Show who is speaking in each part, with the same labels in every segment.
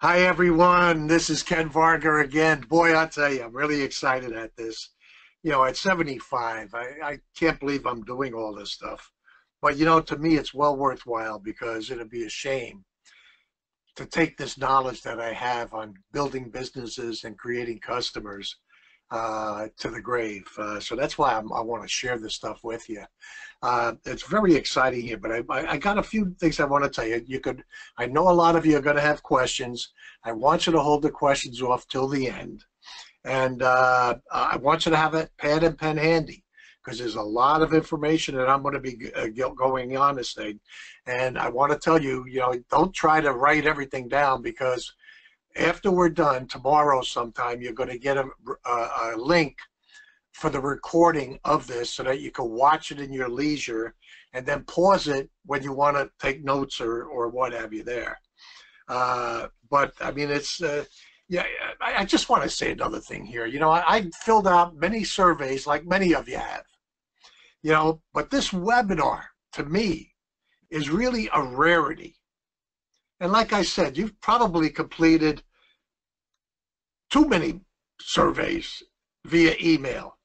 Speaker 1: Hi everyone, this is Ken Varga again. Boy, I'll tell you, I'm really excited at this. At 75, I can't believe I'm doing all this stuff. But to me, it's well worthwhile because it'd be a shame to take this knowledge that I have on building businesses and creating customers to the grave. So that's why I want to share this stuff with you. It's very exciting here, but I got a few things I want to tell you. I know a lot of you are going to have questions. I want you to hold the questions off till the end. And I want you to have a pad and pen handy because there's a lot of information that I'm going to be going on this thing. And I want to tell you, don't try to write everything down because after we're done tomorrow sometime, you're going to get a link for the recording of this so that you can watch it in your leisure and then pause it when you want to take notes or what have you there. But I mean, yeah, I just want to say another thing here. I filled out many surveys like many of you have, but this webinar to me is really a rarity. And like I said, you've probably completed too many surveys via email,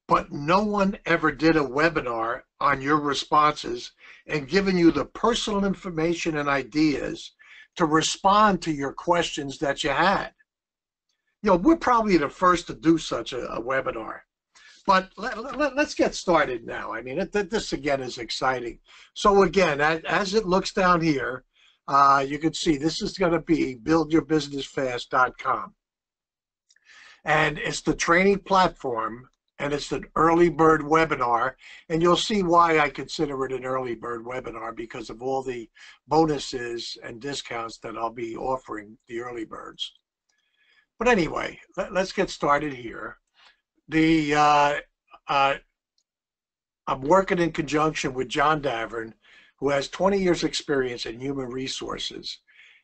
Speaker 1: but no one ever did a webinar on your responses and given you the personal information and ideas to respond to your questions that you had. We're probably the first to do such a webinar. But let's get started now. I mean, this again is exciting. So again, as it looks down here, you can see this is going to be buildyourbusinessfast.com. And it's the training platform, and it's an early bird webinar. And you'll see why I consider it an early bird webinar because of all the bonuses and discounts that I'll be offering the early birds. But anyway, let's get started here. I'm working in conjunction with John Davern, who has 20 years experience in human resources.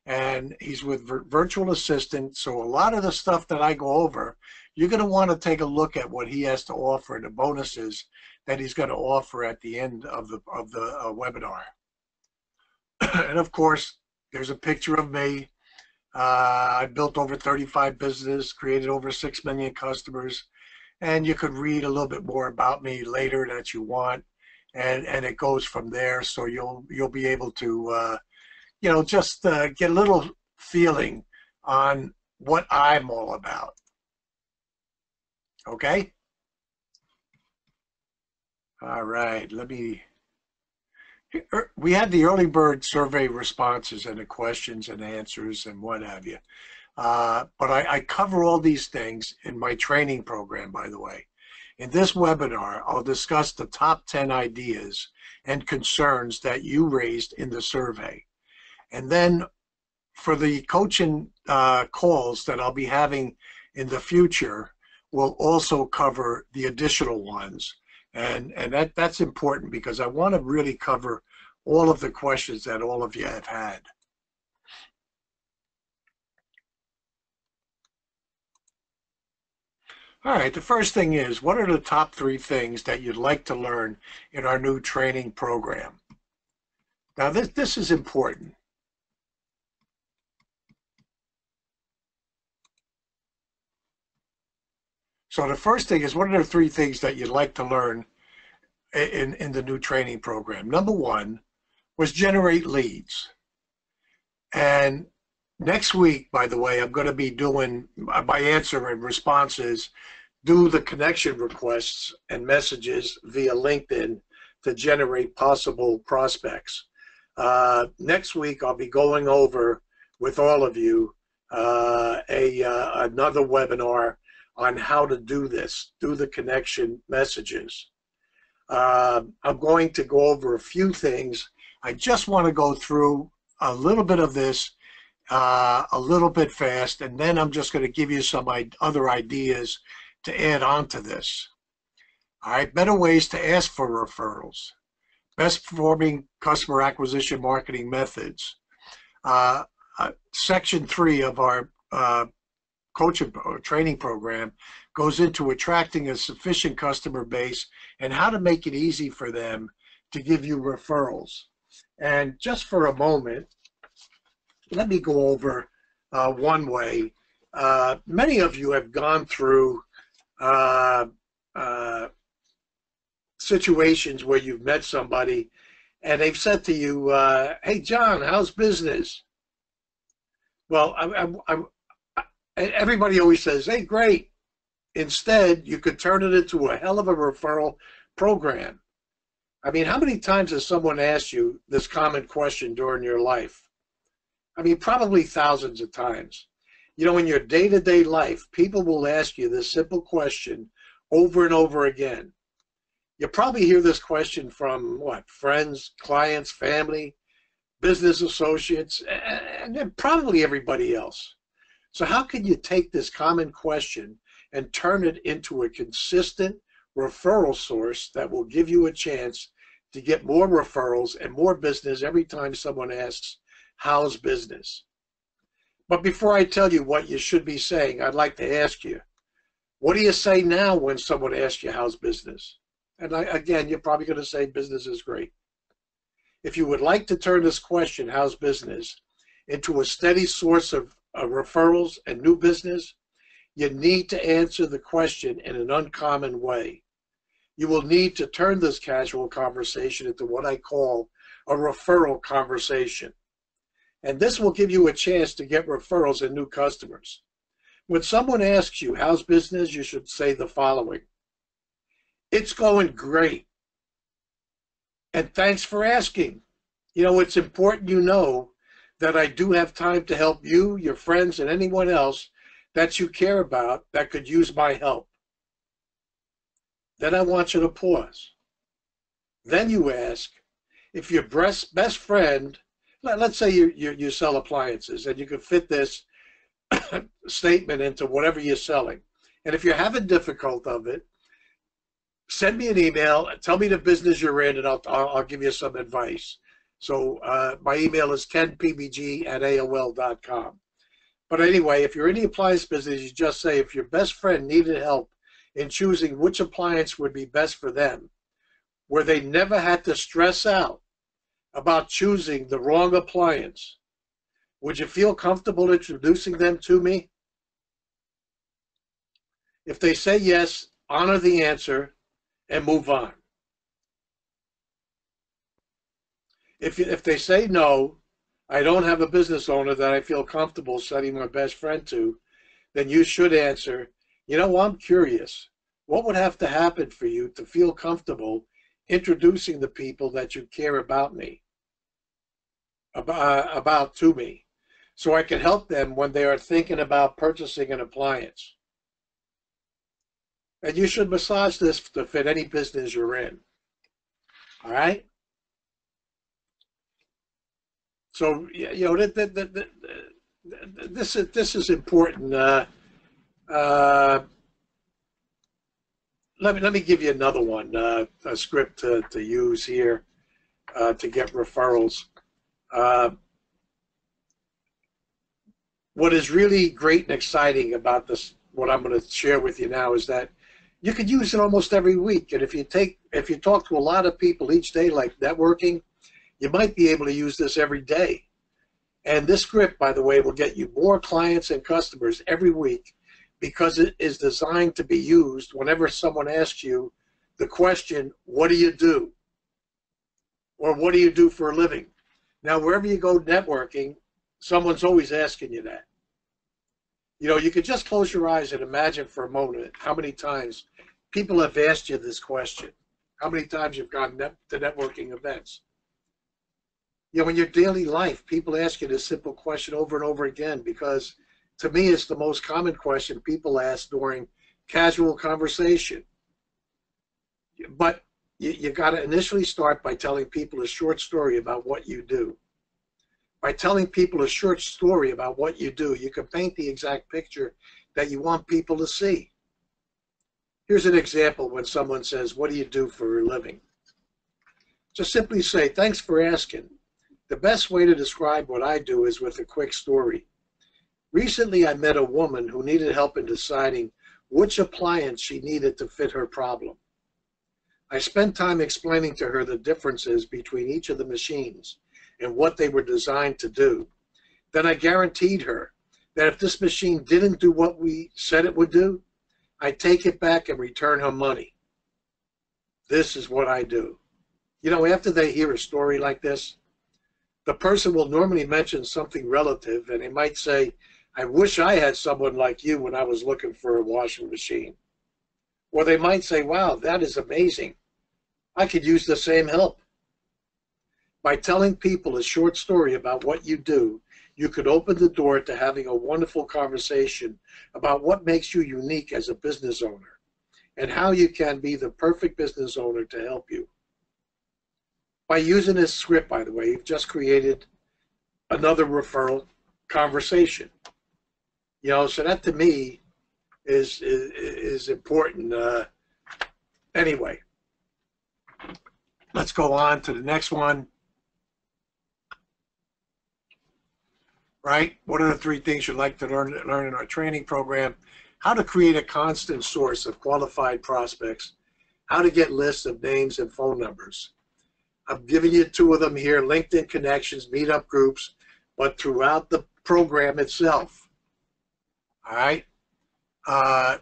Speaker 1: And he's with Virtual Assistant. So a lot of the stuff that I go over, you're going to want to take a look at what he has to offer and the bonuses that he's going to offer at the end of the webinar. And of course, there's a picture of me. I built over 35 businesses, created over 6 million customers. And you could read a little bit more about me later that you want. And it goes from there. So you'll be able to just get a little feeling on what I'm all about. Okay? All right, we had the early bird survey responses and the questions and answers and what have you. But I cover all these things in my training program, by the way. In this webinar, I'll discuss the top 10 ideas and concerns that you raised in the survey. And then for the coaching calls that I'll be having in the future, we'll also cover the additional ones. And that's important because I want to really cover all of the questions that all of you have had. All right, the first thing is, what are the top 3 things that you'd like to learn in our new training program? Now, this is important. So the first thing is, what are the 3 things that you'd like to learn in the new training program? Number 1 was generate leads. And next week, by the way, I'm going to be doing, my answer and responses, do the connection requests and messages via LinkedIn to generate possible prospects. Next week, I'll be going over with all of you another webinar on how to do this, do the connection messages. I'm going to go over a few things. I just want to go through a little bit of this a little bit fast, and then I'm just going to give you some other ideas to add on to this. All right, better ways to ask for referrals, best performing customer acquisition marketing methods. Section 3 of our coaching training program goes into attracting a sufficient customer base and how to make it easy for them to give you referrals. And just for a moment, let me go over one way. Many of you have gone through uh, uh, situations where you've met somebody and they've said to you, "Hey, John, how's business?" Well, everybody always says, "Hey, great." Instead, you could turn it into a hell of a referral program. I mean, how many times has someone asked you this common question during your life? I mean, probably thousands of times. You know, in your day-to-day life, people will ask you this simple question over and over again. You probably hear this question from what? Friends, clients, family, business associates, and then probably everybody else. So how can you take this common question and turn it into a consistent referral source that will give you a chance to get more referrals and more business every time someone asks, "How's business?" But before I tell you what you should be saying, I'd like to ask you, what do you say now when someone asks you, "How's business?" And again, you're probably going to say business is great. If you would like to turn this question, "How's business?" into a steady source of referrals and new business, you need to answer the question in an uncommon way. You will need to turn this casual conversation into what I call a referral conversation. And this will give you a chance to get referrals and new customers. When someone asks you, "How's business?" you should say the following: "It's going great. And thanks for asking. You know, it's important you know that I do have time to help you, your friends, and anyone else that you care about that could use my help." Then I want you to pause. Then you ask, if your best friend, let's say you sell appliances, and you can fit this statement into whatever you're selling. And if you're having difficulty of it, send me an email, tell me the business you're in, and I'll give you some advice. So my email is kenpbg@aol.com. But anyway, if you're in the appliance business, you just say, if your best friend needed help in choosing which appliance would be best for them, where they never had to stress out about choosing the wrong appliance, would you feel comfortable introducing them to me? If they say yes, honor the answer and move on. If they say no, "I don't have a business owner that I feel comfortable sending my best friend to," then you should answer, "You know, I'm curious. What would have to happen for you to feel comfortable introducing the people that you care about to me, so I can help them when they are thinking about purchasing an appliance?" And you should massage this to fit any business you're in. All right? So, you know, this is important. Let me give you another one, a script to use here to get referrals. What is really great and exciting about this, what I'm going to share with you now, is that you could use it almost every week. And if you talk to a lot of people each day, like networking, you might be able to use this every day. And this script, by the way, will get you more clients and customers every week, because it is designed to be used whenever someone asks you the question, "What do you do?" or "What do you do for a living?" Now, wherever you go networking, someone's always asking you that. You know, you could just close your eyes and imagine for a moment how many times people have asked you this question, how many times you've gone to networking events. You know, in your daily life, people ask you this simple question over and over again, because to me, it's the most common question people ask during casual conversation. But you got to initially start by telling people a short story about what you do. By telling people a short story about what you do, you can paint the exact picture that you want people to see. Here's an example when someone says, "What do you do for a living?" Just simply say, "Thanks for asking. The best way to describe what I do is with a quick story. Recently, I met a woman who needed help in deciding which appliance she needed to fit her problem. I spent time explaining to her the differences between each of the machines and what they were designed to do. Then I guaranteed her that if this machine didn't do what we said it would do, I take it back and return her money. This is what I do. You know, after they hear a story like this, the person will normally mention something relative, and they might say, I wish I had someone like you when I was looking for a washing machine. Or they might say, wow, that is amazing. I could use the same help. By telling people a short story about what you do, you could open the door to having a wonderful conversation about what makes you unique as a business owner and how you can be the perfect business owner to help you. By using this script, by the way, you've just created another referral conversation. You know, so that to me is important. Anyway, let's go on to the next one. Right? What are the 3 things you'd like to learn in our training program? How to create a constant source of qualified prospects. How to get lists of names and phone numbers. I'm giving you 2 of them here, LinkedIn connections, meetup groups, but throughout the program itself. All right?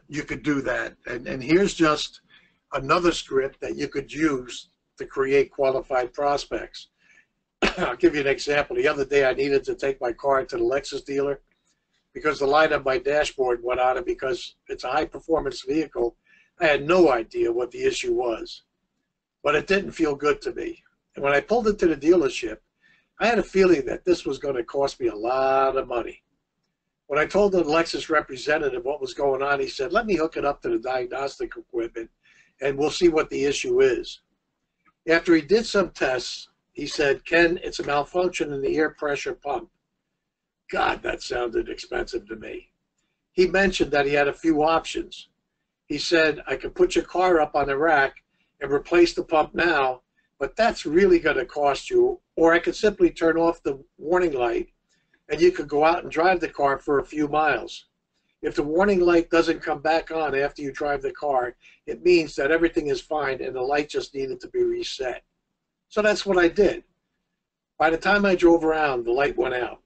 Speaker 1: You could do that. And here's just another script that you could use to create qualified prospects. I'll give you an example. The other day I needed to take my car to the Lexus dealer because the light on my dashboard went on, and because it's a high-performance vehicle, I had no idea what the issue was. But it didn't feel good to me. And when I pulled into the dealership, I had a feeling that this was going to cost me a lot of money. When I told the Lexus representative what was going on, he said, let me hook it up to the diagnostic equipment and we'll see what the issue is. After he did some tests, he said, Ken, it's a malfunction in the air pressure pump. God, that sounded expensive to me. He mentioned that he had a few options. He said, I could put your car up on the rack and replace the pump now, but that's really going to cost you. Or I could simply turn off the warning light and you could go out and drive the car for a few miles. If the warning light doesn't come back on after you drive the car, it means that everything is fine and the light just needed to be reset. So that's what I did. By the time I drove around, the light went out.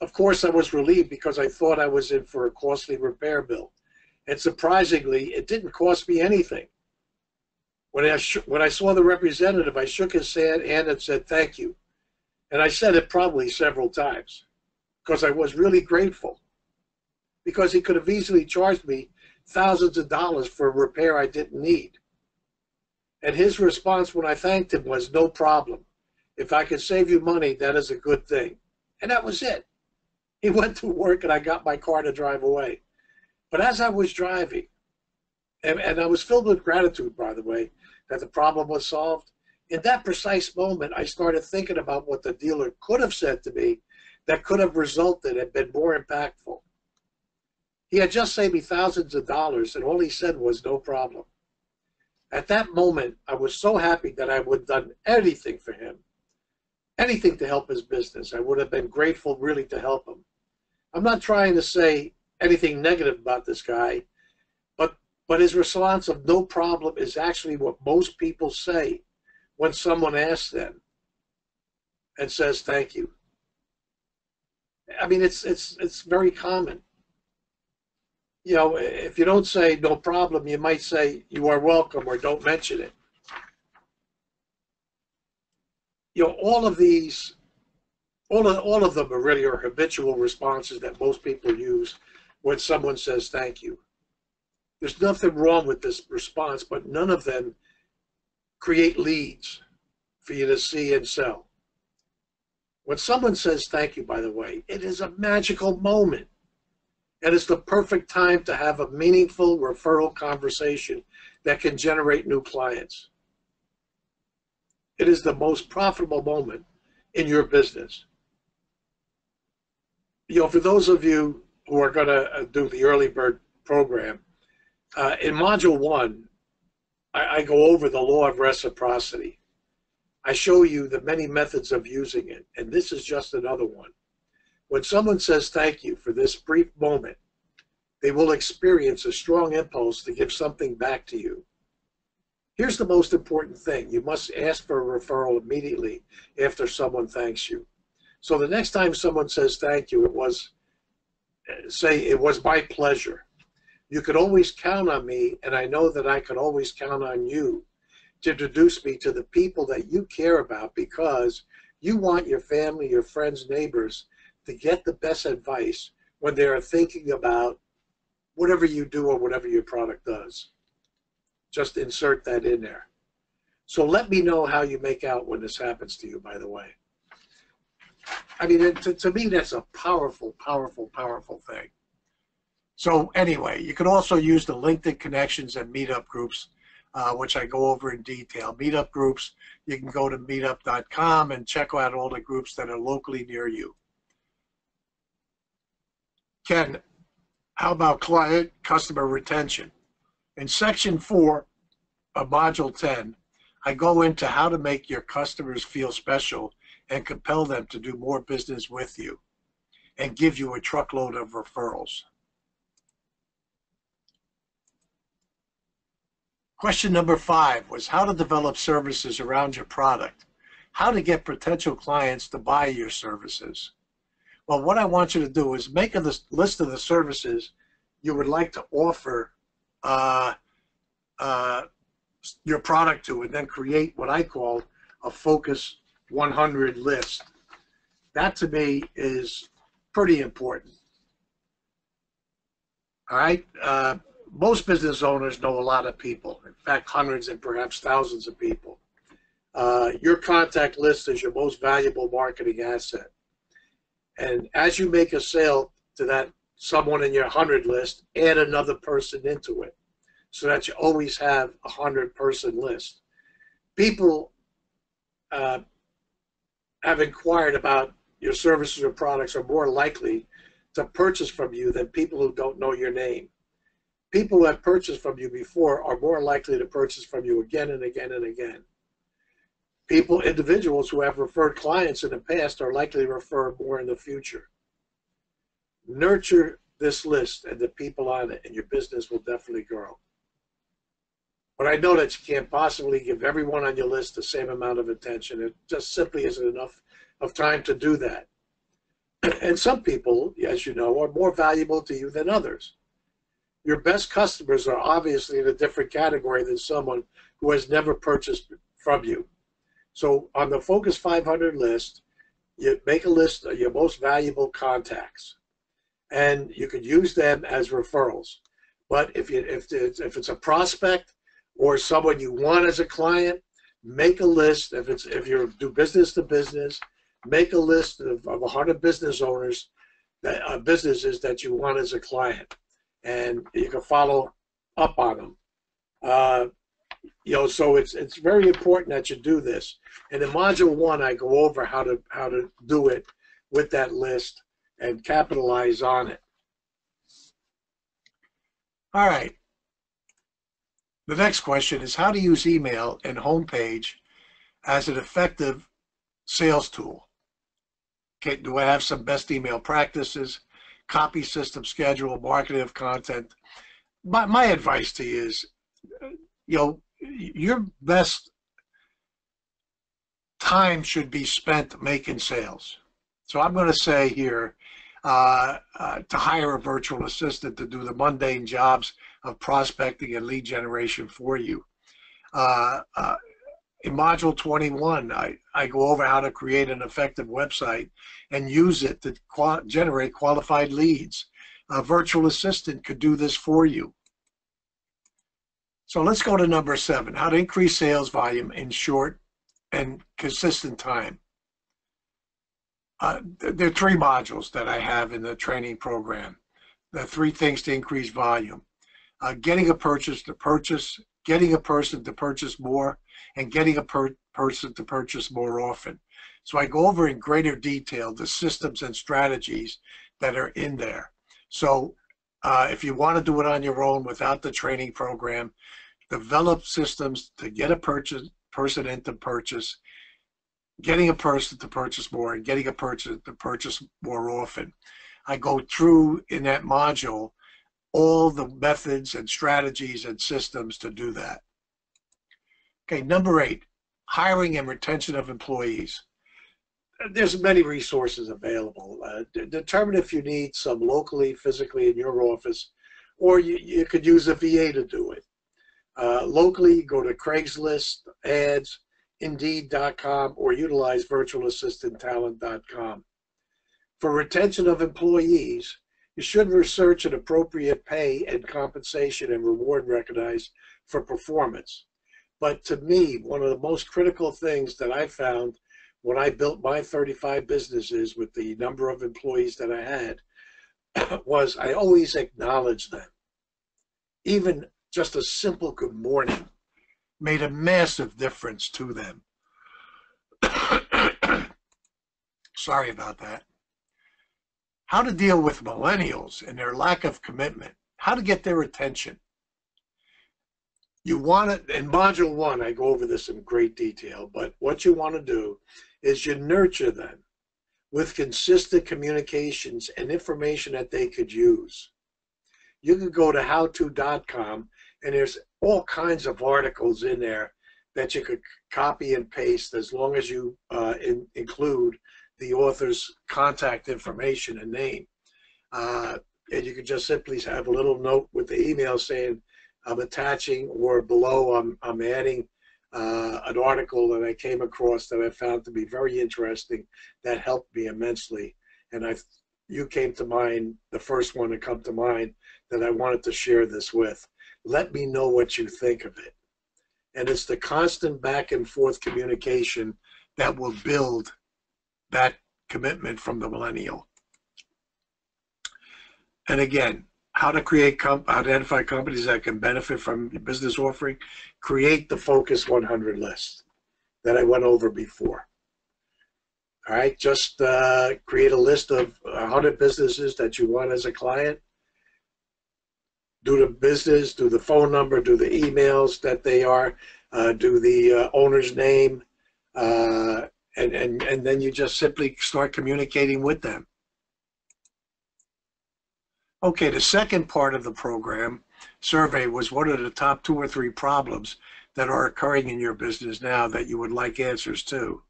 Speaker 1: Of course, I was relieved because I thought I was in for a costly repair bill. And surprisingly, it didn't cost me anything. When I saw the representative, I shook his hand and said, thank you. And I said it probably several times because I was really grateful, because he could have easily charged me thousands of dollars for a repair I didn't need. And his response when I thanked him was, no problem. If I could save you money, that is a good thing. And that was it. He went to work and I got my car to drive away. But as I was driving, and I was filled with gratitude, by the way, that the problem was solved, in that precise moment, I started thinking about what the dealer could have said to me that could have resulted and been more impactful. He had just saved me thousands of dollars, and all he said was, no problem. At that moment, I was so happy that I would have done anything for him, anything to help his business. I would have been grateful really to help him. I'm not trying to say anything negative about this guy, but his response of no problem is actually what most people say when someone asks them and says thank you. I mean, it's very common. You know, if you don't say no problem, you might say you are welcome or don't mention it. You know, all of these, all of them are really are habitual responses that most people use when someone says thank you. There's nothing wrong with this response, but none of them create leads for you to see and sell. When someone says thank you, by the way, it is a magical moment. And it's the perfect time to have a meaningful referral conversation that can generate new clients. It is the most profitable moment in your business. You know, for those of you who are going to do the early bird program, in Module 1, I go over the law of reciprocity. I show you the many methods of using it, and this is just another one. When someone says thank you for this brief moment, they will experience a strong impulse to give something back to you. Here's the most important thing. You must ask for a referral immediately after someone thanks you. So the next time someone says thank you, it was say, it was my pleasure. You could always count on me, and I know that I could always count on you to introduce me to the people that you care about, because you want your family, your friends, neighbors to get the best advice when they are thinking about whatever you do or whatever your product does. Just insert that in there. So let me know how you make out when this happens to you, by the way. I mean, to me, that's a powerful, powerful, powerful thing. So anyway, you can also use the LinkedIn connections and meetup groups, which I go over in detail. Meetup groups, you can go to meetup.com and check out all the groups that are locally near you. Ken, how about client customer retention? In section 4 of module 10, I go into how to make your customers feel special and compel them to do more business with you and give you a truckload of referrals. Question number 5 was how to develop services around your product, how to get potential clients to buy your services. Well, what I want you to do is make a list of the services you would like to offer your product to, and then create what I call a Focus 100 list. That to me is pretty important. All right. Most business owners know a lot of people, in fact, hundreds and perhaps thousands of people. Your contact list is your most valuable marketing asset. And as you make a sale to that someone in your 100 list, add another person into it so that you always have a 100-person list. People have inquired about your services or products are more likely to purchase from you than people who don't know your name. People who have purchased from you before are more likely to purchase from you again and again and again. Individuals who have referred clients in the past are likely to refer more in the future. Nurture this list and the people on it, and your business will definitely grow. But I know that you can't possibly give everyone on your list the same amount of attention. It just simply isn't enough of time to do that. And some people, as you know, are more valuable to you than others. Your best customers are obviously in a different category than someone who has never purchased from you. So on the Focus 500 list, you make a list of your most valuable contacts, and you could use them as referrals. But if it's a prospect or someone you want as a client, make a list. If you do business to business, make a list of 100 business owners, businesses that you want as a client, and you can follow up on them. So it's very important that you do this. And in Module 1, I go over how to do it with that list and capitalize on it. All right. The next question is how to use email and homepage as an effective sales tool. Okay, do I have some best email practices, copy system schedule, marketing of content? My advice to you is, your best time should be spent making sales. So I'm going to say here to hire a virtual assistant to do the mundane jobs of prospecting and lead generation for you. In Module 21, I go over how to create an effective website and use it to generate qualified leads. A virtual assistant could do this for you. So let's go to number 7, how to increase sales volume in short and consistent time. There are 3 modules that I have in the training program. The 3 things to increase volume. Getting a purchase to purchase, getting a person to purchase more, and getting a person to purchase more often. So I go over in greater detail the systems and strategies that are in there. So if you want to do it on your own without the training program, develop systems to get a person in to purchase, getting a person to purchase more, and getting a person to purchase more often. I go through in that module all the methods and strategies and systems to do that. Okay, number 8, hiring and retention of employees. there's many resources available. Determine if you need some locally, physically in your office, or you could use a VA to do it. Locally, go to Craigslist, ads, Indeed.com, or utilize virtualassistanttalent.com. For retention of employees, you should research an appropriate pay and compensation and reward recognized for performance. But to me, one of the most critical things that I found when I built my 35 businesses with the number of employees that I had was I always acknowledged them. Even just a simple good morning made a massive difference to them. Sorry about that. How to deal with millennials and their lack of commitment. How to get their attention. You want to, in module 1, I go over this in great detail, but what you want to do is you nurture them with consistent communications and information that they could use. You can go to howto.com, and there's all kinds of articles in there that you could copy and paste as long as you include the author's contact information and name. And you can just simply have a little note with the email saying, I'm attaching, or below I'm adding an article that I came across that I found to be very interesting that helped me immensely. And you came to mind, the first one to come to mind that I wanted to share this with. Let me know what you think of it. And it's the constant back and forth communication that will build that commitment from the millennial. And again, how to identify companies that can benefit from your business offering. Create the Focus 100 list that I went over before. All right, just create a list of 100 businesses that you want as a client. Do the business, do the phone number, do the emails that they are, do the owner's name, and then you just simply start communicating with them. Okay, the second part of the program survey was, what are the top 2 or 3 problems that are occurring in your business now that you would like answers to?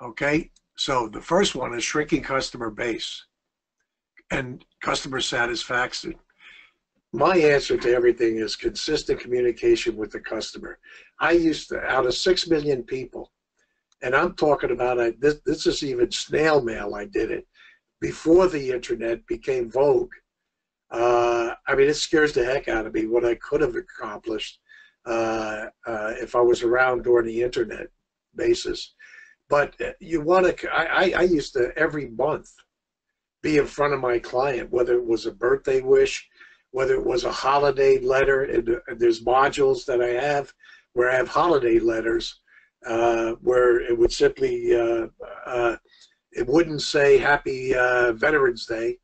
Speaker 1: Okay, so the first one is shrinking customer base and customer satisfaction. My answer to everything is consistent communication with the customer. I used to, out of 6 million people, and I'm talking about, this is even snail mail, I did it before the internet became vogue. I mean, it scares the heck out of me what I could have accomplished if I was around during the internet basis. But you want to, I used to every month be in front of my client, whether it was a birthday wish, whether it was a holiday letter, and there's modules that I have where I have holiday letters where it would simply, it wouldn't say Happy Veterans Day.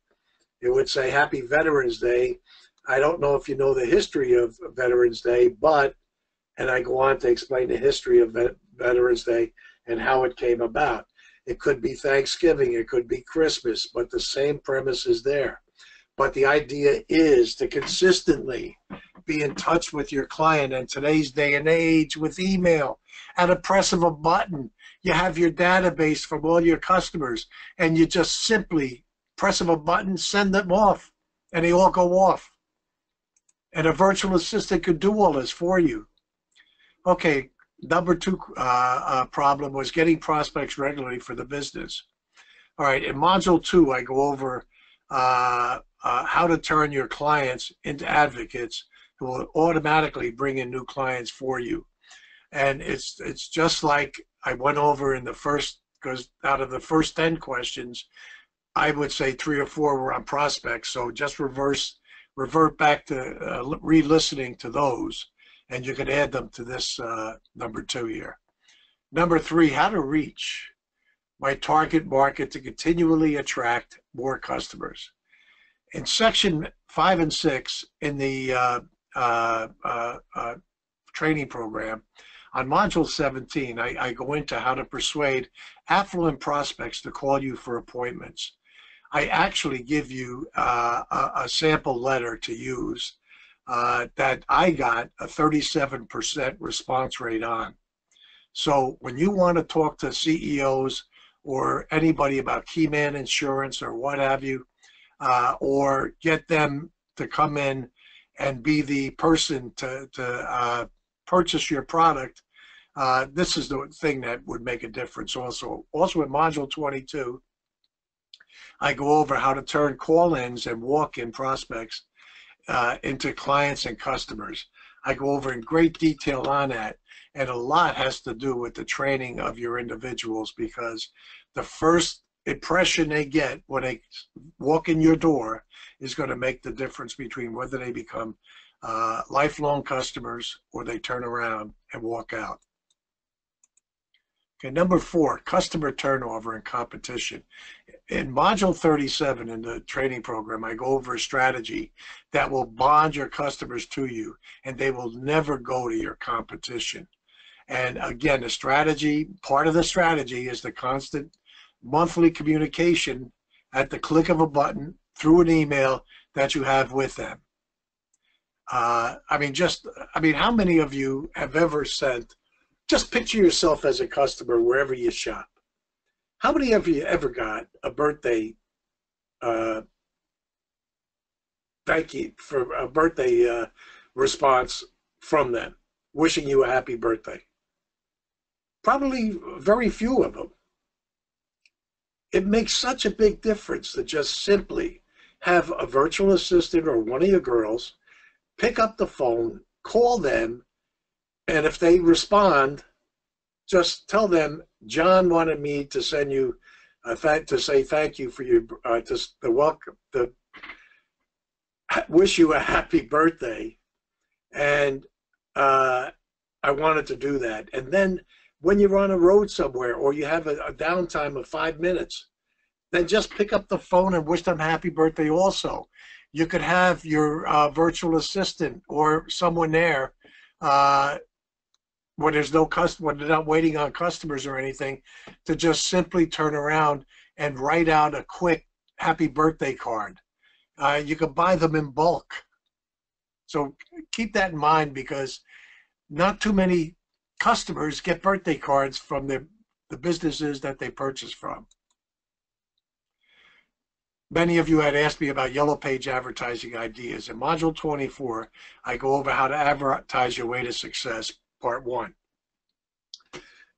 Speaker 1: It would say Happy Veterans Day. I don't know if you know the history of Veterans Day, but, and I go on to explain the history of Veterans Day and how it came about. It could be Thanksgiving, it could be Christmas, but the same premise is there. But the idea is to consistently be in touch with your client. And today's day and age with email, at a press of a button, you have your database from all your customers, and you just simply press of a button, send them off, and they all go off. And a virtual assistant could do all this for you. Okay, number 2 problem was getting prospects regularly for the business. All right, in module 2, I go over how to turn your clients into advocates who will automatically bring in new clients for you. And it's just like I went over in the first, because out of the first 10 questions, I would say 3 or 4 were on prospects. So just revert back to re-listening to those, and you can add them to this number 2 here. Number 3, how to reach my target market to continually attract more customers. In section 5 and 6 in the training program, on module 17, I go into how to persuade affluent prospects to call you for appointments. I actually give you a sample letter to use that I got a 37% response rate on. So when you want to talk to CEOs or anybody about Keyman Insurance or what have you, or get them to come in and be the person to purchase your product, this is the thing that would make a difference also. Also in Module 22, I go over how to turn call-ins and walk-in prospects into clients and customers. I go over in great detail on that, and a lot has to do with the training of your individuals, because the first impression they get when they walk in your door is going to make the difference between whether they become lifelong customers or they turn around and walk out. Okay, number 4, customer turnover and competition. In Module 37 in the training program, I go over a strategy that will bond your customers to you, and they will never go to your competition. And again, the strategy, part of the strategy is the constant monthly communication at the click of a button through an email that you have with them. I mean, how many of you have ever sent, just picture yourself as a customer wherever you shop. How many of you ever got a birthday, thank you for a birthday response from them, wishing you a happy birthday? Probably very few of them. It makes such a big difference to just simply have a virtual assistant or one of your girls pick up the phone, call them, and if they respond, just tell them, John wanted me to send you to say thank you for your to wish you a happy birthday, and I wanted to do that. And then when you're on a road somewhere or you have a downtime of 5 minutes, then just pick up the phone and wish them happy birthday also. You could have your virtual assistant or someone there when there's no customer, when they're not waiting on customers or anything, to just simply turn around and write out a quick happy birthday card. You can buy them in bulk. So keep that in mind, because not too many customers get birthday cards from the businesses that they purchase from. Many of you had asked me about Yellow Page advertising ideas. In Module 24, I go over how to advertise your way to success, Part 1.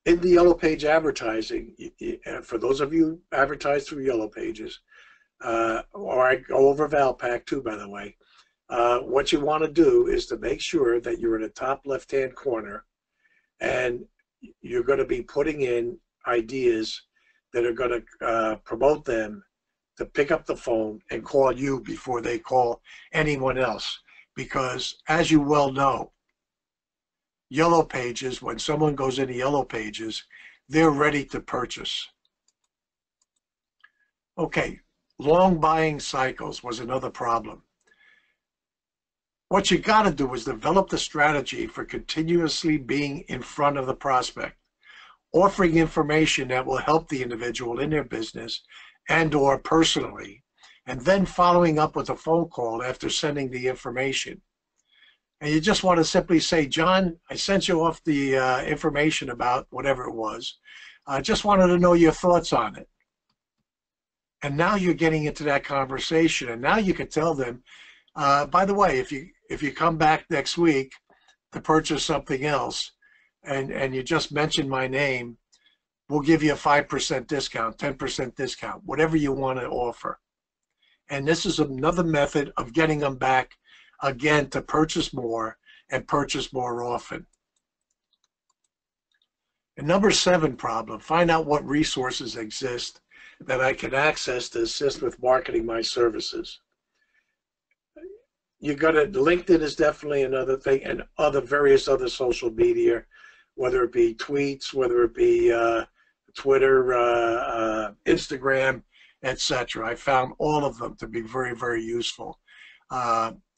Speaker 1: In the Yellow Page advertising, for those of you who advertise through Yellow Pages, or I go over Valpak too, by the way, what you want to do is to make sure that you're in the top left-hand corner, and you're going to be putting in ideas that are going to promote them to pick up the phone and call you before they call anyone else. Because as you well know, Yellow Pages, when someone goes into Yellow Pages, they're ready to purchase. Okay, long buying cycles was another problem. What you got to do is develop the strategy for continuously being in front of the prospect, offering information that will help the individual in their business and or personally, and then following up with a phone call after sending the information. And you just want to simply say, John, I sent you off the information about whatever it was. I just wanted to know your thoughts on it. And now you're getting into that conversation, and now you can tell them, by the way, if you come back next week to purchase something else, and you just mention my name, we'll give you a 5% discount, 10% discount, whatever you want to offer. And this is another method of getting them back again to purchase more and purchase more often. And number 7 problem, find out what resources exist that I can access to assist with marketing my services. You got to, LinkedIn is definitely another thing, and various other social media, whether it be tweets, whether it be Twitter, Instagram, etc. I found all of them to be very, very useful.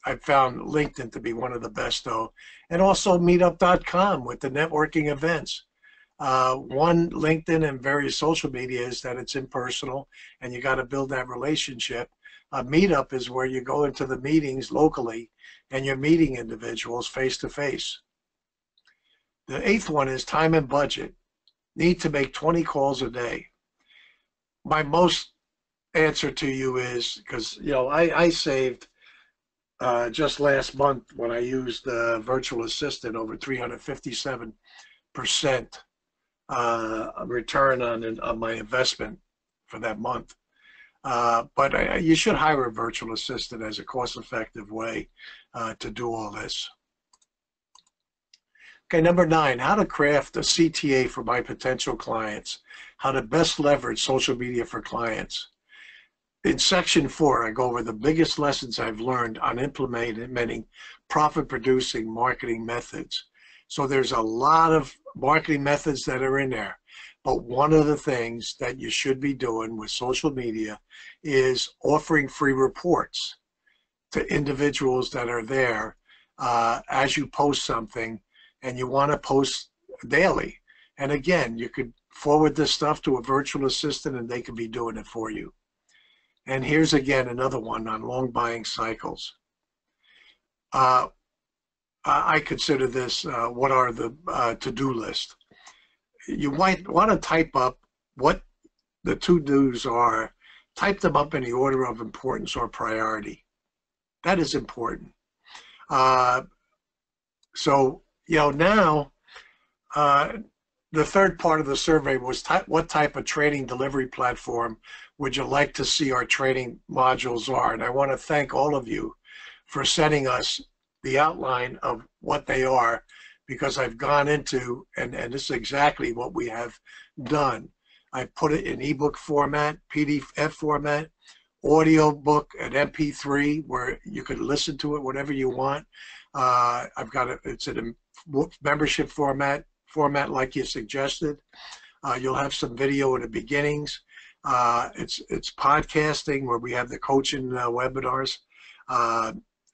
Speaker 1: I found LinkedIn to be one of the best, though, and also meetup.com with the networking events. One, LinkedIn and various social media is that it's impersonal, and you got to build that relationship. Meetup is where you go into the meetings locally, and you're meeting individuals face to face. The 8th one is time and budget. Need to make 20 calls a day. my most answer to you is, because I saved just last month when I used virtual assistant over 357% return on my investment for that month. But you should hire a virtual assistant as a cost-effective way to do all this. Okay, number 9, how to craft a CTA for my potential clients. How to best leverage social media for clients. In section 4, I go over the biggest lessons I've learned on implementing profit-producing marketing methods. So there's a lot of marketing methods that are in there. But one of the things that you should be doing with social media is offering free reports to individuals that are there as you post something, and you want to post daily. And again, you could forward this stuff to a virtual assistant and they could be doing it for you. And here's again another one on long buying cycles. I consider this what are the to-do list. You might want to type up what the to-dos are, type them up in the order of importance or priority. That is important. So, now the third part of the survey was what type of training delivery platform would you like to see our training modules are? And I want to thank all of you for sending us the outline of what they are, because I've gone into, and this is exactly what we have done. I put it in ebook format, PDF format, audio book, and MP3, where you can listen to it whenever you want. I've got it's in a membership format like you suggested. You'll have some video in the beginnings. It's podcasting, where we have the coaching webinars.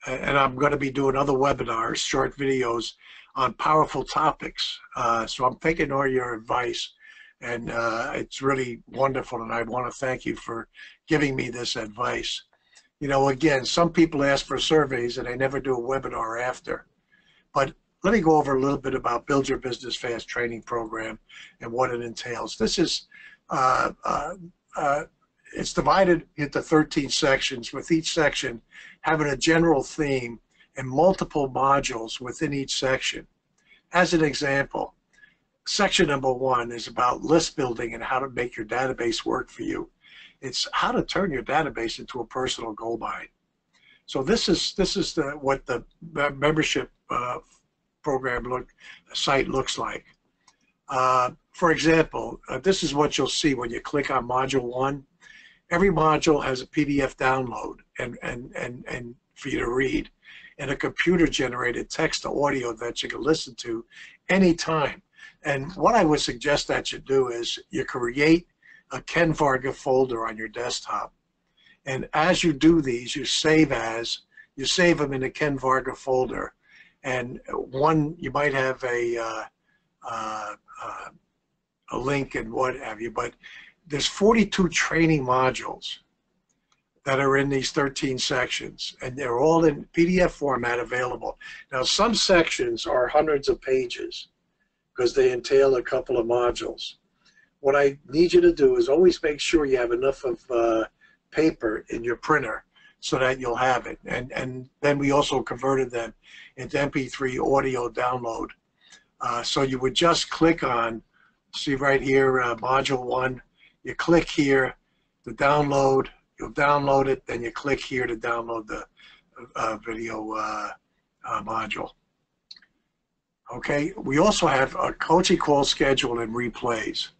Speaker 1: And I'm going to be doing other webinars, short videos on powerful topics. So I'm taking all your advice, and it's really wonderful, and I want to thank you for giving me this advice. Again, some people ask for surveys and they never do a webinar after. But let me go over a little bit about Build Your Business Fast training program and what it entails. This is, it's divided into 13 sections, with each section having a general theme and multiple modules within each section. As an example, section number 1 is about list building and how to make your database work for you. It's how to turn your database into a personal gold mine. So this is what the membership program site looks like. For example, this is what you'll see when you click on module 1. Every module has a PDF download and for you to read, and a computer-generated text to audio that you can listen to anytime. And what I would suggest that you do is you create a Ken Varga folder on your desktop. And as you do these, you save them in a Ken Varga folder. And you might have a link and what have you, but there's 42 training modules that are in these 13 sections, and they're all in PDF format available. Now, some sections are hundreds of pages because they entail a couple of modules. What I need you to do is always make sure you have enough of paper in your printer so that you'll have it. And then we also converted them into MP3 audio download. So you would just click on, see right here, module 1, you click here to download, you'll download it, then you click here to download the video module. Okay, we also have a coaching call schedule and replays.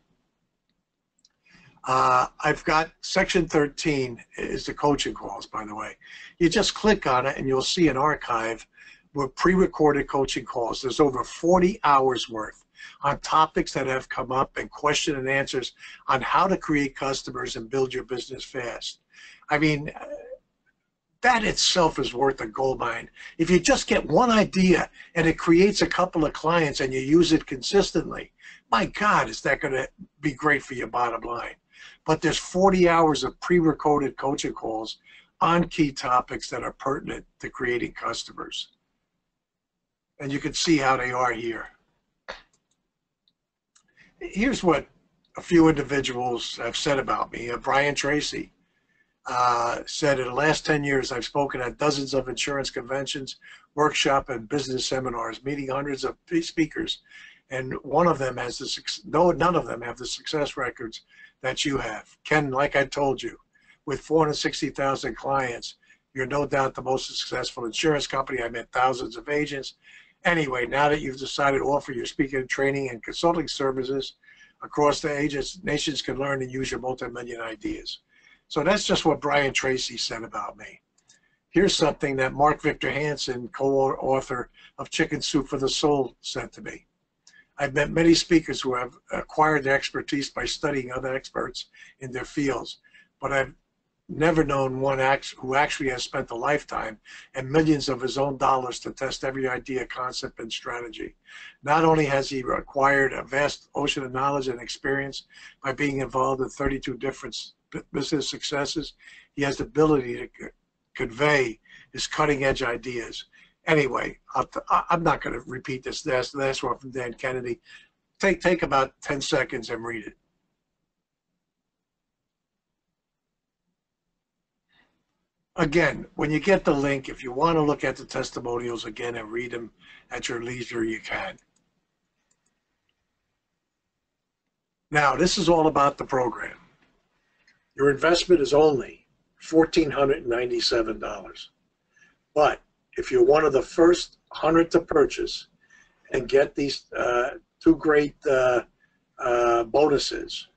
Speaker 1: I've got section 13 is the coaching calls, by the way. You just click on it and you'll see an archive with pre-recorded coaching calls. There's over 40 hours worth on topics that have come up and question and answers on how to create customers and build your business fast. I mean, that itself is worth a gold mine. If you just get one idea and it creates a couple of clients and you use it consistently, my God, is that going to be great for your bottom line. But there's 40 hours of pre-recorded coaching calls on key topics that are pertinent to creating customers. And you can see how they are here. Here's what a few individuals have said about me. Brian Tracy said, in the last 10 years, I've spoken at dozens of insurance conventions, workshop, and business seminars, meeting hundreds of speakers, and one of them has none of them have the success records that you have. Ken, like I told you, with 460,000 clients, you're no doubt the most successful insurance company. I met thousands of agents. Anyway, now that you've decided to offer your speaking, training, and consulting services across the ages, nations can learn and use your multi-million ideas. So that's just what Brian Tracy said about me. Here's something that Mark Victor Hansen, co-author of Chicken Soup for the Soul, said to me. I've met many speakers who have acquired their expertise by studying other experts in their fields, but I've never known one who actually has spent a lifetime and millions of his own dollars to test every idea, concept, and strategy. Not only has he acquired a vast ocean of knowledge and experience by being involved in 32 different business successes, he has the ability to convey his cutting-edge ideas. Anyway, I'm not going to repeat this last one from Dan Kennedy. Take about 10 seconds and read it. Again, when you get the link, if you want to look at the testimonials again and read them at your leisure, you can. Now, this is all about the program. Your investment is only $1,497. But if you're one of the first 100 to purchase and get these two great bonuses,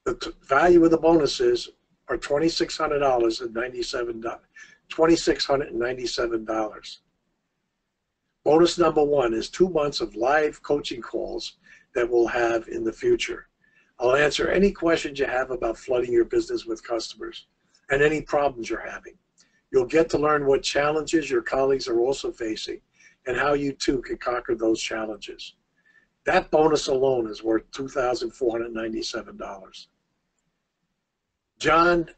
Speaker 1: the value of the bonuses are $2,697. Bonus number one is 2 months of live coaching calls that we'll have in the future. I'll answer any questions you have about flooding your business with customers and any problems you're having. You'll get to learn what challenges your colleagues are also facing and how you too can conquer those challenges. That bonus alone is worth $2,497. John,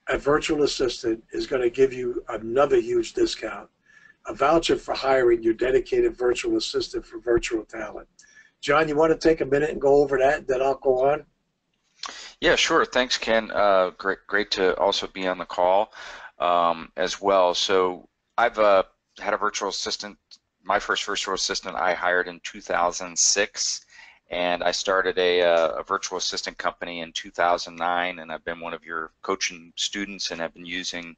Speaker 1: a virtual assistant, is going to give you another huge discount, a voucher for hiring your dedicated virtual assistant for virtual talent. John, you want to take a minute and go over that, then I'll go on?
Speaker 2: Yeah, sure. Thanks, Ken. Great to also be on the call as well. So I've had a virtual assistant. My first virtual assistant I hired in 2006. And I started a virtual assistant company in 2009, and I've been one of your coaching students and have been using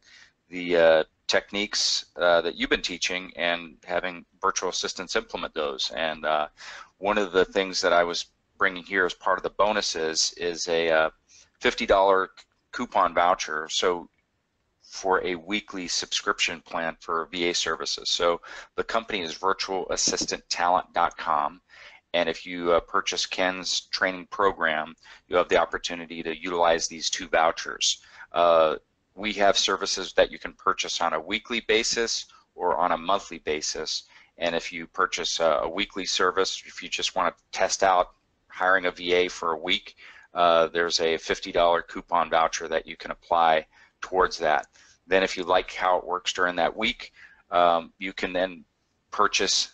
Speaker 2: the techniques that you've been teaching and having virtual assistants implement those. And one of the things that I was bringing here as part of the bonuses is a $50 coupon voucher. So for a weekly subscription plan for VA services. So the company is virtualassistanttalent.com. And if you purchase Ken's training program, you have the opportunity to utilize these two vouchers. We have services that you can purchase on a weekly basis or on a monthly basis. And if you purchase a weekly service, if you just want to test out hiring a VA for a week, there's a $50 coupon voucher that you can apply towards that. Then if you like how it works during that week, you can then purchase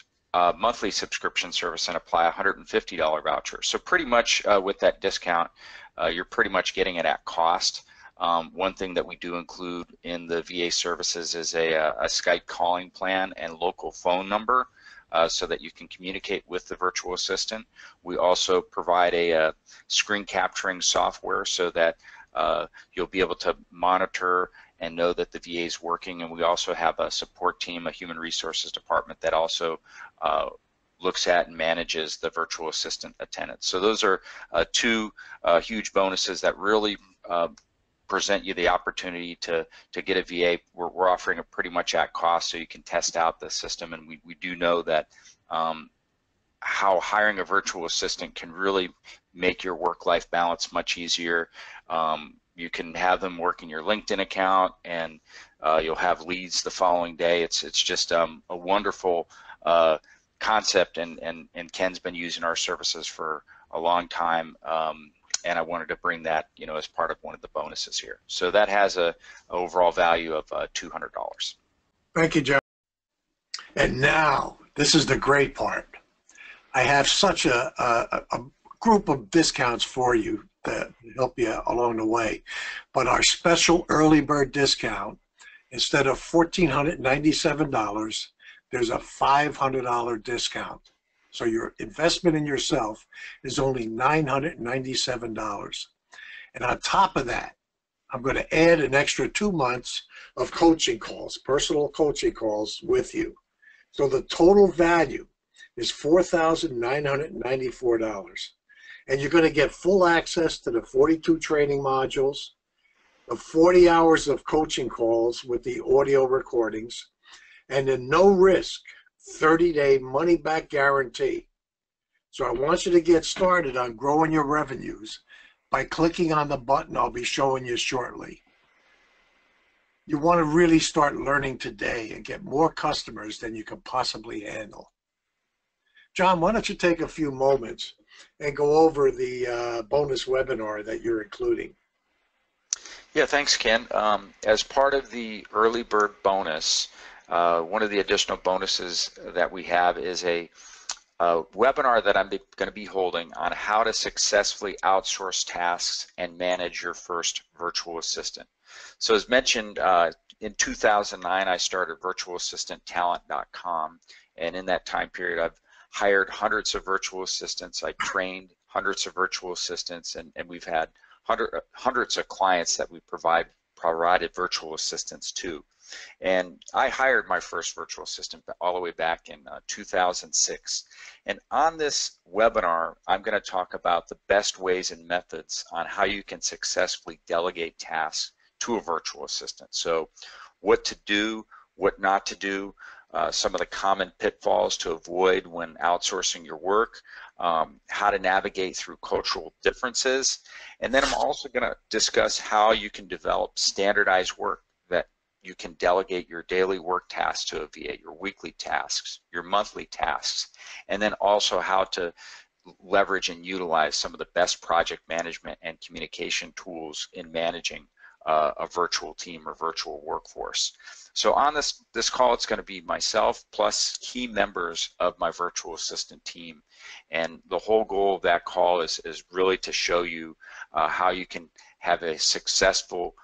Speaker 2: monthly subscription service and apply a $150 voucher. So pretty much with that discount, you're pretty much getting it at cost. One thing that we do include in the VA services is a Skype calling plan and local phone number so that you can communicate with the virtual assistant. We also provide a screen capturing software so that you'll be able to monitor and know that the VA is working, and we also have a support team, a human resources department that also looks at and manages the virtual assistant attendants. So those are two huge bonuses that really present you the opportunity to get a VA. We're offering it pretty much at cost so you can test out the system, and we do know that how hiring a virtual assistant can really make your work-life balance much easier. You can have them work in your LinkedIn account, and you'll have leads the following day. It's just a wonderful concept, and Ken's been using our services for a long time, and I wanted to bring that, as part of one of the bonuses here. So that has a overall value of $200.
Speaker 1: Thank you, John. And now, this is the great part. I have such a group of discounts for you to help you along the way. But our special early bird discount, instead of $1,497, there's a $500 discount. So your investment in yourself is only $997. And on top of that, I'm going to add an extra 2 months of coaching calls, personal coaching calls with you. So the total value is $4,994. And you're going to get full access to the 42 training modules, the 40 hours of coaching calls with the audio recordings, and the no risk 30-day money back guarantee. So I want you to get started on growing your revenues by clicking on the button I'll be showing you shortly. You want to really start learning today and get more customers than you can possibly handle. John, why don't you take a few moments and go over the bonus webinar that you're including?
Speaker 2: Yeah, thanks, Ken. As part of the early bird bonus, one of the additional bonuses that we have is a webinar that I'm going to be holding on how to successfully outsource tasks and manage your first virtual assistant. So as mentioned, in 2009, I started virtualassistanttalent.com, and in that time period, I've hired hundreds of virtual assistants. I trained hundreds of virtual assistants, and we've had hundreds of clients that we provided virtual assistants to. And I hired my first virtual assistant all the way back in 2006. And on this webinar, I'm going to talk about the best ways and methods on how you can successfully delegate tasks to a virtual assistant. So what to do, what not to do, some of the common pitfalls to avoid when outsourcing your work, how to navigate through cultural differences, and then I'm also going to discuss how you can develop standardized work that you can delegate your daily work tasks to a VA, your weekly tasks, your monthly tasks, and then also how to leverage and utilize some of the best project management and communication tools in managing a virtual team or virtual workforce. So on this call, it's going to be myself plus key members of my virtual assistant team, and the whole goal of that call is really to show you how you can have a successful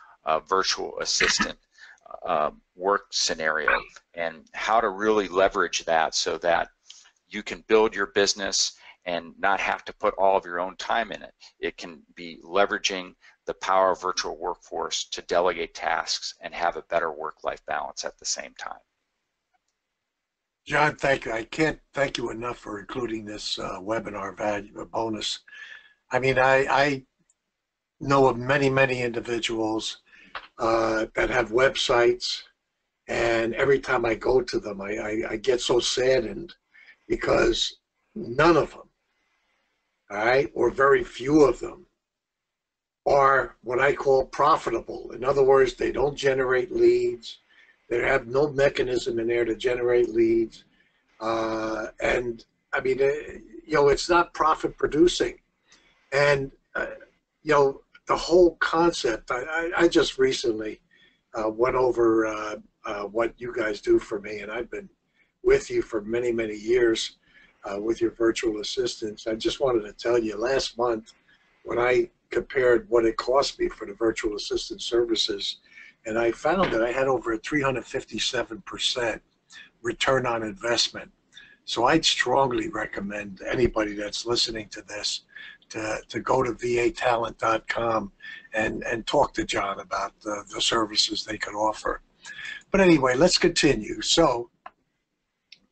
Speaker 2: virtual assistant work scenario and how to really leverage that so that you can build your business and not have to put all of your own time in it. It can be leveraging the power of virtual workforce to delegate tasks and have a better work-life balance at the same time.
Speaker 1: John, thank you. I can't thank you enough for including this webinar value bonus. I mean, I know of many, many individuals that have websites, and every time I go to them, I get so saddened because none of them, all right, or very few of them, are what I call profitable. In other words, they don't generate leads. They have no mechanism in there to generate leads. And I mean, you know, it's not profit producing. And, you know, the whole concept, I just recently went over what you guys do for me, and I've been with you for many, many years with your virtual assistants. I just wanted to tell you, last month when I compared what it cost me for the virtual assistant services, and I found that I had over a 357% return on investment. So I'd strongly recommend anybody that's listening to this to go to vatalent.com and talk to John about the services they could offer. But anyway, let's continue. So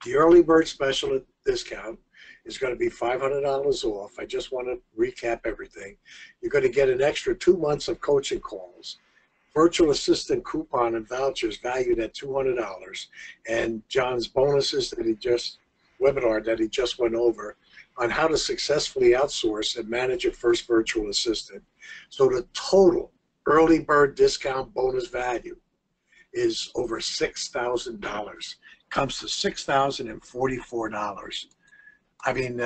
Speaker 1: the early bird special discount is going to be $500 off. I just want to recap everything. You're going to get an extra 2 months of coaching calls, virtual assistant coupon and vouchers valued at $200, and John's bonuses that webinar that he just went over on how to successfully outsource and manage your first virtual assistant. So the total early bird discount bonus value is over $6,000. Comes to $6,044. I mean,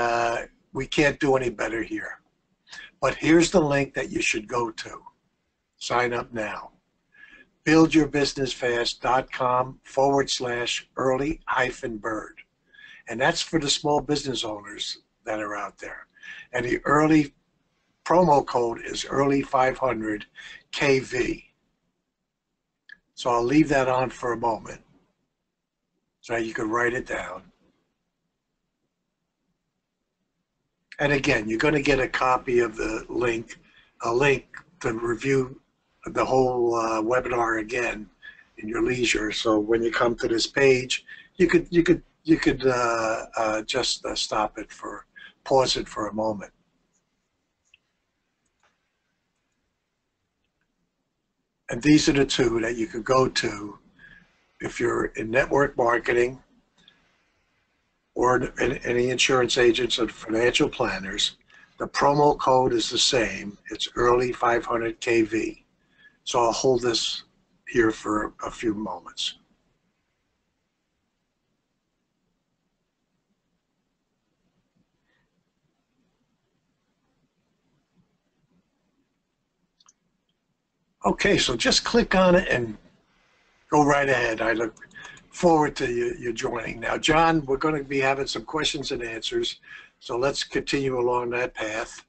Speaker 1: we can't do any better here. But here's the link that you should go to. Sign up now. buildyourbussinessfast.com/early-bird. And that's for the small business owners that are out there. and the early promo code is early 500 KV. So I'll leave that on for a moment so you can write it down. And again, you're going to get a copy of the link, a link to review the whole webinar again in your leisure. So when you come to this page, you could just stop it for, pause it for a moment. And these are the two that you could go to if you're in network marketing or in any insurance agents or financial planners. The promo code is the same. It's early 500 KV. So I'll hold this here for a few moments. Okay, so just click on it and go right ahead. I look forward to you joining. Now, John, we're going to be having some questions and answers, so let's continue along that path,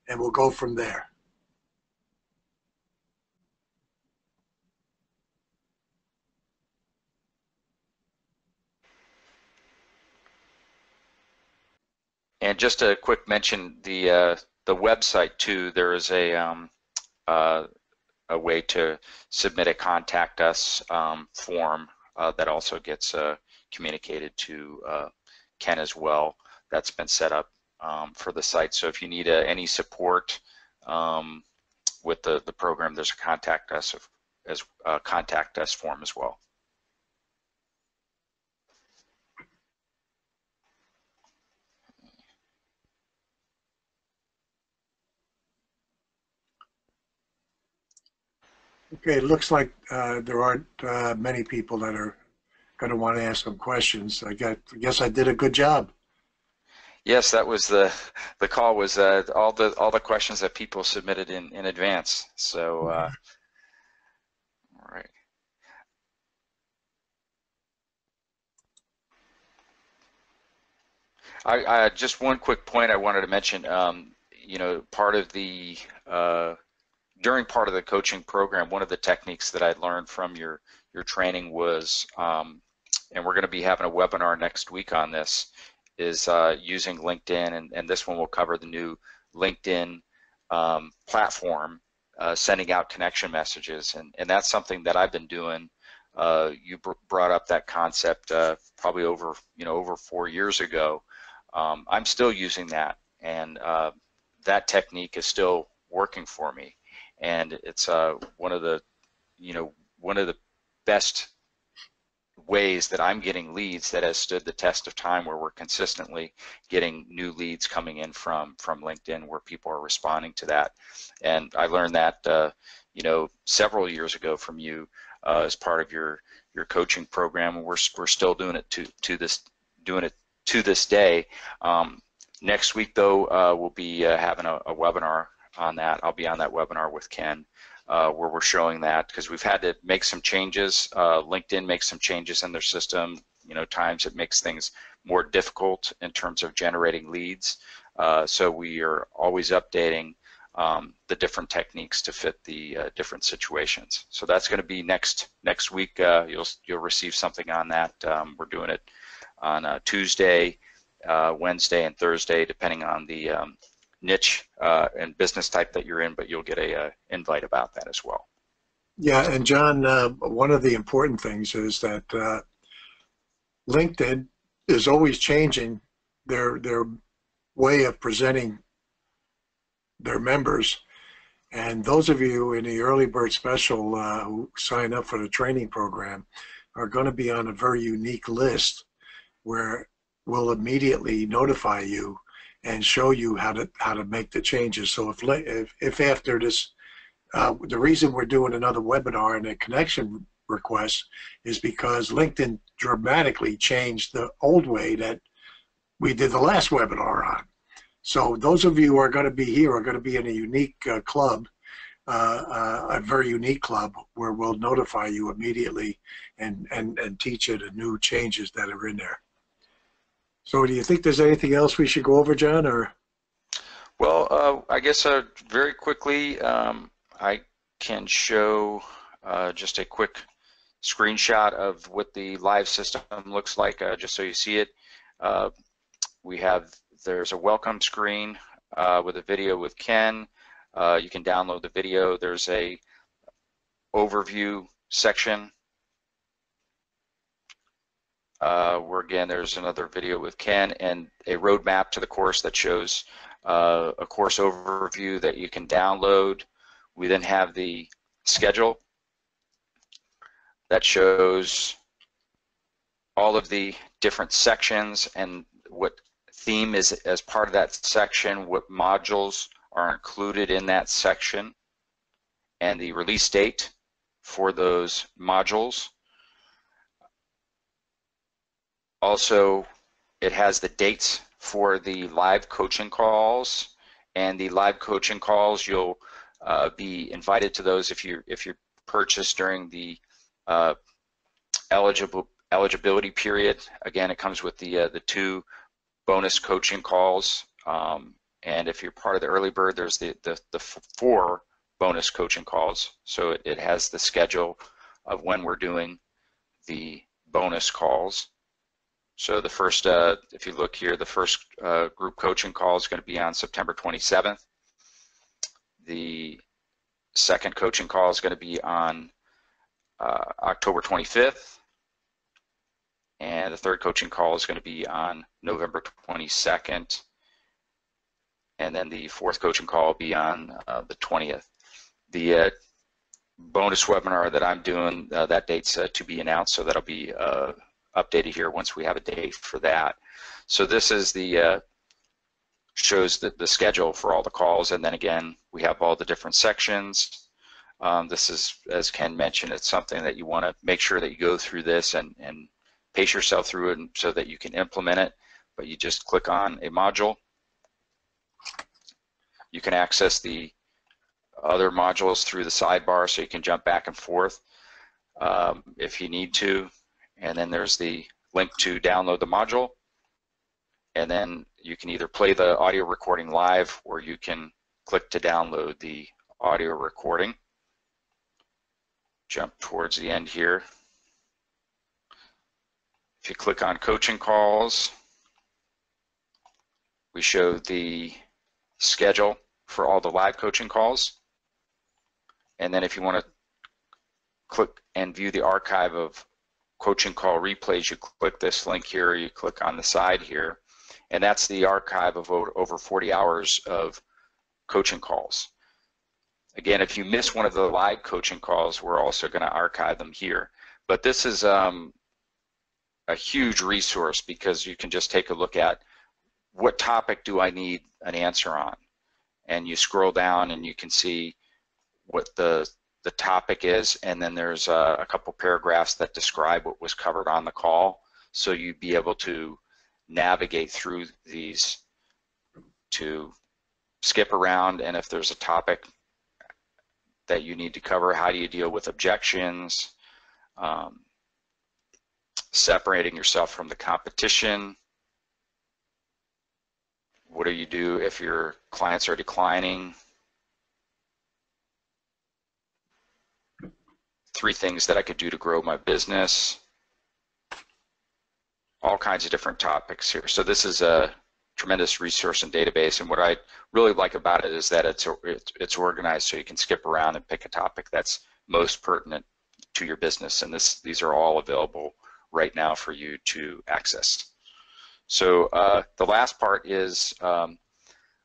Speaker 1: and we'll go from there.
Speaker 2: And just a quick mention, the website too. There is a way to submit a contact us form that also gets communicated to Ken as well. That's been set up for the site. So if you need any support with the program, there's a contact us form as well.
Speaker 1: Okay, it looks like there aren't many people that are going to want to ask some questions. I guess I did a good job.
Speaker 2: Yes, that was the call. Was all the questions that people submitted in advance. So, all right. I just one quick point I wanted to mention. You know, part of the during part of the coaching program, one of the techniques that I learned from your training was, and we're going to be having a webinar next week on this, is using LinkedIn, and this one will cover the new LinkedIn platform, sending out connection messages, and that's something that I've been doing. You brought up that concept probably over 4 years ago. I'm still using that, and that technique is still working for me. And it's one of the best ways that I'm getting leads that has stood the test of time, where we're consistently getting new leads coming in from LinkedIn, where people are responding to that. And I learned that several years ago from you as part of your coaching program, and we're still doing it to this day. Next week though, we'll be having a webinar on that. I'll be on that webinar with Ken, where we're showing that, because we've had to make some changes. LinkedIn makes some changes in their system. Times it makes things more difficult in terms of generating leads. So we are always updating the different techniques to fit the different situations. So that's going to be next week. You'll receive something on that. We're doing it on Tuesday, Wednesday, and Thursday, depending on the niche and business type that you're in, but you'll get a invite about that as well.
Speaker 1: Yeah, and John, one of the important things is that LinkedIn is always changing their way of presenting their members. And those of you in the early bird special who sign up for the training program are going to be on a very unique list, where we'll immediately notify you and show you how to make the changes. So if after this, the reason we're doing another webinar and a connection request is because LinkedIn dramatically changed the old way that we did the last webinar on. So those of you who are going to be here are going to be in a unique club, a very unique club, where we'll notify you immediately and teach you the new changes that are in there. So do you think there's anything else we should go over, John? Or
Speaker 2: Well, I guess very quickly, I can show just a quick screenshot of what the live system looks like, just so you see it. There's a welcome screen with a video with Ken. You can download the video. There's a overview section where again there's another video with Ken and a roadmap to the course that shows a course overview that you can download. We then have the schedule that shows all of the different sections and what theme is as part of that section, what modules are included in that section, and the release date for those modules. Also, it has the dates for the live coaching calls, and the live coaching calls, you'll be invited to those if you purchase during the eligibility period. Again, it comes with the 2 bonus coaching calls, and if you're part of the early bird, there's the 4 bonus coaching calls. So it has the schedule of when we're doing the bonus calls. So the first, if you look here, the first group coaching call is going to be on September 27th. The second coaching call is going to be on October 25th. And the third coaching call is going to be on November 22nd. And then the fourth coaching call will be on the 20th. The bonus webinar that I'm doing, that date's to be announced, so that'll be updated here once we have a date for that. So this is the shows the schedule for all the calls, and then again we have all the different sections. This is, as Ken mentioned, it's something that you want to make sure that you go through this and pace yourself through it so that you can implement it. But you just click on a module. You can access the other modules through the sidebar, so you can jump back and forth if you need to. And then there's the link to download the module. And then you can either play the audio recording live, or you can click to download the audio recording. Jump towards the end here. If you click on coaching calls, we show the schedule for all the live coaching calls. And then if you want to click and view the archive of coaching call replays, you click this link here, you click on the side here, and that's the archive of over 40 hours of coaching calls. Again, if you miss one of the live coaching calls, we're also going to archive them here. But this is a huge resource, because you can just take a look at what topic do I need an answer on, and you scroll down and you can see what the topic is, and then there's a couple paragraphs that describe what was covered on the call, so you'd be able to navigate through these to skip around, and if there's a topic that you need to cover, how do you deal with objections, separating yourself from the competition, what do you do if your clients are declining, 3 things that I could do to grow my business, all kinds of different topics here. So this is a tremendous resource and database, and what I really like about it is that it's organized, so you can skip around and pick a topic that's most pertinent to your business, and these are all available right now for you to access. So the last part is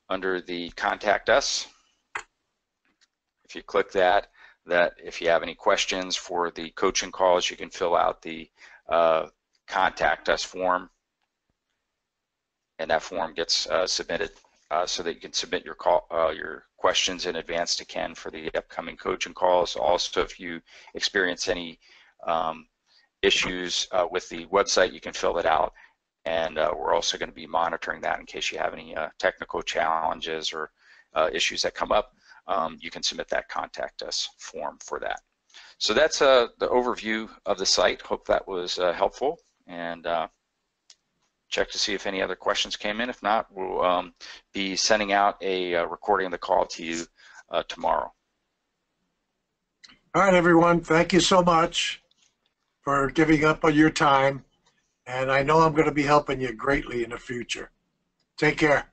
Speaker 2: under the Contact Us. If you click that if you have any questions for the coaching calls, you can fill out the Contact Us form, and that form gets submitted so that you can submit your questions in advance to Ken for the upcoming coaching calls. Also, if you experience any issues with the website, you can fill it out, and we're also going to be monitoring that in case you have any technical challenges or issues that come up. You can submit that Contact Us form for that. So that's the overview of the site. Hope that was helpful, and check to see if any other questions came in. If not, we'll be sending out a recording of the call to you tomorrow.
Speaker 1: All right, everyone. Thank you so much for giving up on your time. And I know I'm going to be helping you greatly in the future. Take care.